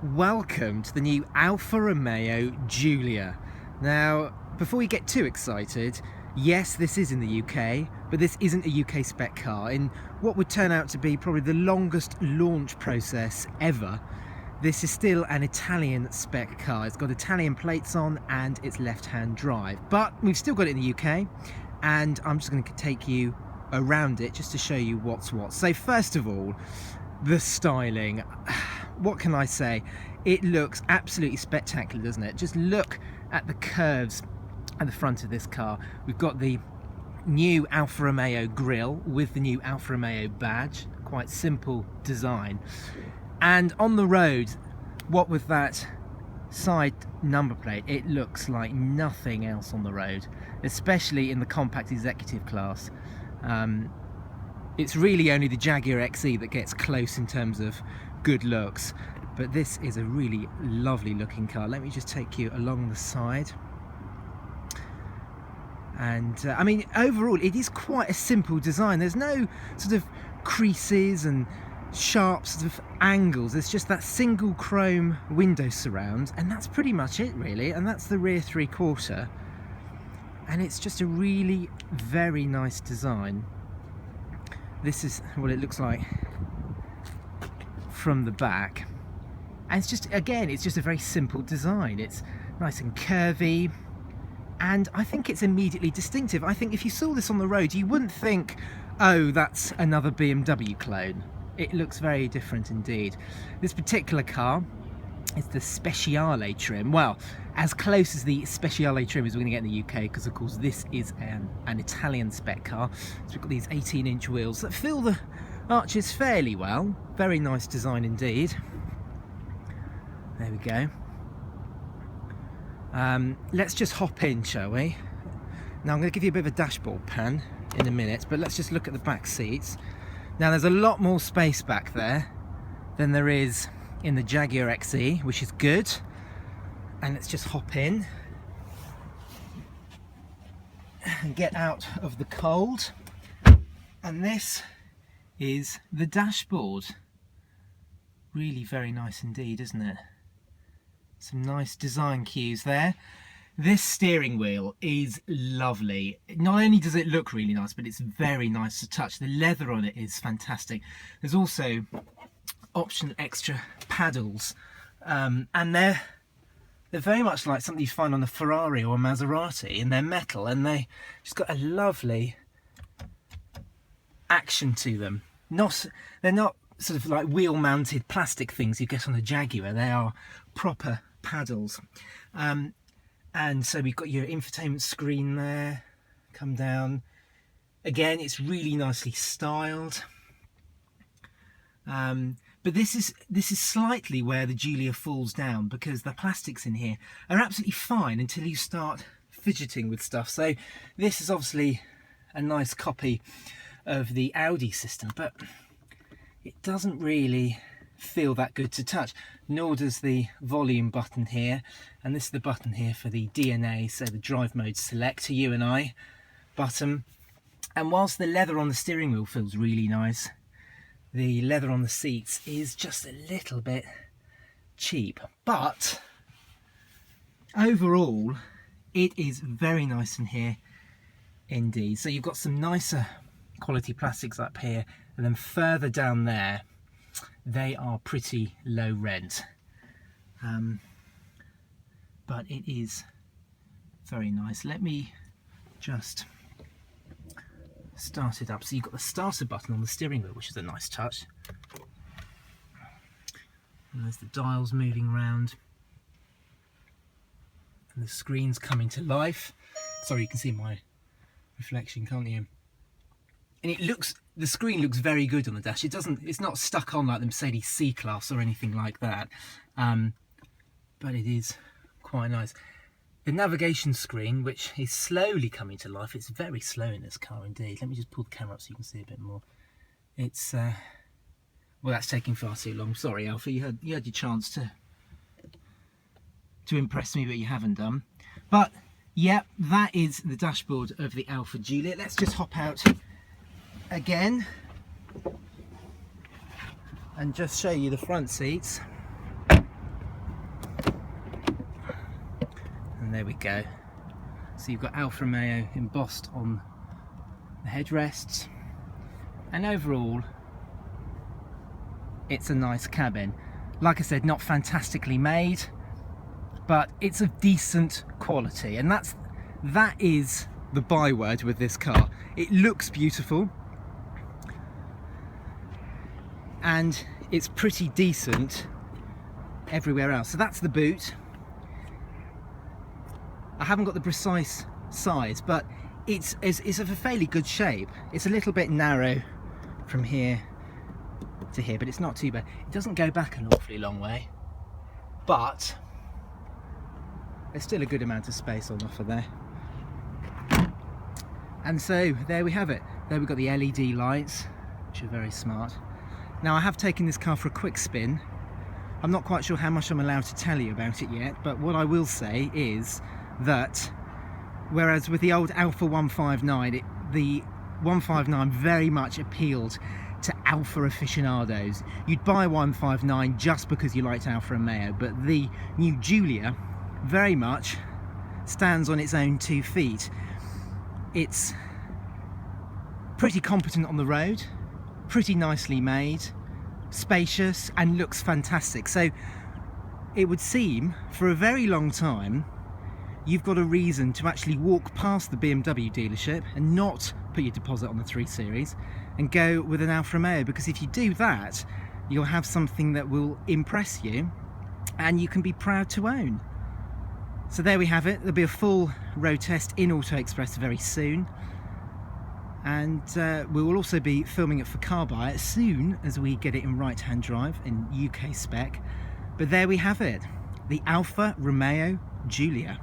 Welcome to the new Alfa Romeo Giulia. Now, before we get too excited, yes, this is in the UK, but this isn't a UK spec car. In what would turn out to be probably the longest launch process ever, this is still an Italian spec car. It's got Italian plates on and it's left-hand drive, but we've still got it in the UK, and I'm just going to take you around it just to show you what's what. So first of all, the styling. What can I say? It looks absolutely spectacular, doesn't it? Just look at the curves at the front of this car. We've got the new Alfa Romeo grille with the new Alfa Romeo badge. Quite simple design. And on the road, what with that side number plate, it looks like nothing else on the road, especially in the compact executive class. It's really only the Jaguar XE that gets close in terms of good looks, but this is a really lovely looking car. Let me just take you along the side. And I mean, overall it is quite a simple design. There's no sort of creases and sharp sort of angles. There's just that single chrome window surround, and that's pretty much it really, and that's the rear 3/4, and it's just a really very nice design. This is what it looks like from the back, and it's just, again, it's just a very simple design. It's nice and curvy, and I think it's immediately distinctive. I think if you saw this on the road, you wouldn't think, oh, that's another BMW clone. It looks very different indeed. This particular car is the Speciale trim. Well, as close as the Speciale trim as we're going to get in the UK, because of course this is an Italian spec car. So we've got these 18-inch wheels that fill the arches fairly well. Very nice design indeed. There we go. Let's just hop in, shall we? Now I'm going to give you a bit of a dashboard pan in a minute, but let's just look at the back seats. Now there's a lot more space back there than there is in the Jaguar XE, which is good. And let's just hop in and get out of the cold. And this is the dashboard. Really very nice indeed, isn't it? Some nice design cues there. This steering wheel is lovely. Not only does it look really nice, but it's very nice to touch. The leather on it is fantastic. There's also optional extra paddles, and they're very much like something you find on a Ferrari or a Maserati, and they're metal, and they just got a lovely action to them. They're not sort of like wheel mounted plastic things you get on a Jaguar. They are proper paddles. And so we've got your infotainment screen there, come down. Again, it's really nicely styled. But this is slightly where the Giulia falls down, because the plastics in here are absolutely fine until you start fidgeting with stuff. So this is obviously a nice copy of the Audi system, but it doesn't really feel that good to touch, nor does the volume button here, and this is the button here for the DNA, so the drive mode select, to you and I button. And whilst the leather on the steering wheel feels really nice, the leather on the seats is just a little bit cheap, but overall it is very nice in here indeed. So you've got some nicer quality plastics up here, and then further down there they are pretty low rent, but it is very nice. Let me just start it up. So you've got the starter button on the steering wheel, which is a nice touch, and there's the dials moving around, and the screen's coming to life. Sorry, you can see my reflection, can't you? And the screen looks very good on the dash. It's not stuck on like the Mercedes C-Class or anything like that, but it is quite nice. The navigation screen, which is slowly coming to life, it's very slow in this car indeed. Let me just pull the camera up so you can see a bit more. It's well, that's taking far too long. Sorry, Alfa, you had your chance to impress me, but you haven't done. But yeah, that is the dashboard of the Alfa Giulia. Let's just hop out again and just show you the front seats. And there we go. So you've got Alfa Romeo embossed on the headrests, and overall it's a nice cabin. Like I said, not fantastically made, but it's of decent quality, and that is the byword with this car. It looks beautiful and it's pretty decent everywhere else. So that's the boot. I haven't got the precise size, but it's of a fairly good shape. It's a little bit narrow from here to here, but it's not too bad. It doesn't go back an awfully long way, but there's still a good amount of space on offer there. And so there we have it. There we've got the LED lights, which are very smart. Now I have taken this car for a quick spin. I'm not quite sure how much I'm allowed to tell you about it yet, but what I will say is that whereas with the old Alfa 159, the 159 very much appealed to Alfa aficionados. You'd buy 159 just because you liked Alfa Romeo, but the new Giulia very much stands on its own 2 feet. It's pretty competent on the road, pretty nicely made, spacious, and looks fantastic. So it would seem for a very long time you've got a reason to actually walk past the BMW dealership and not put your deposit on the 3 Series and go with an Alfa Romeo, because if you do that, you'll have something that will impress you and you can be proud to own. So there we have it. There'll be a full road test in Auto Express very soon, and we will also be filming it for Car Buyer as soon as we get it in right-hand drive in UK spec. But there we have it, the Alfa Romeo Giulia.